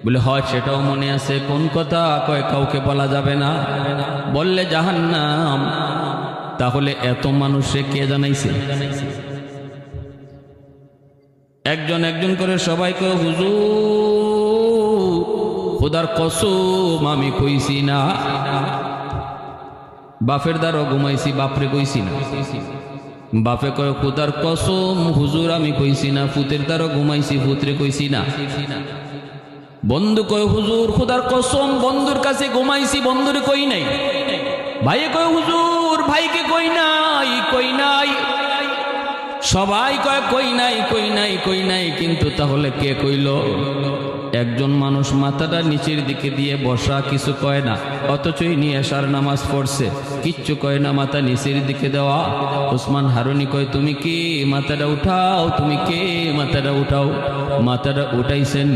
বলে হয় সেটাও মনে আছে। কোন কথা? কয় কাউকে বলা যাবে না, বললে জাহান্নাম। তাহলে এত মানুষে কে জানাইছে? একজন একজন করে সবাই কয় হুজুর খোদার কসম আমি কইছি না। বাপের দ্বারও ঘুমাইছি, বাপরে কইছি না। বাপে কয় খোদার কসম হুজুর আমি কইছি না। ফুতের দ্বারও ঘুমাইছি, ফুতরে কইছি না। বন্ধু কয় হুজুর খোদার কসম বন্ধুর কাছে ঘুমাইছি, বন্ধুরে কই নাই। ভাইয়ে কয় হুজুর ভাইকে কই নাই, কই নাই। সবাই কয় কই নাই, কই নাই, কই নাই। কিন্তু তাহলে কে কইল? একজন মানুষ মাথাটা নিচের দিকে দিয়ে বসা, কিছু কয় না, অথচই নিয়ে আসার নামাজ পড়ছে, কিচ্ছু কয় না, মাথা নিচের দিকে দেওয়া। ওসমান হারুনি কয় তুমি কে? মাথাটা উঠাও, তুমি কে? মাথাটা উঠাও। মাথাটা উঠাইছেন।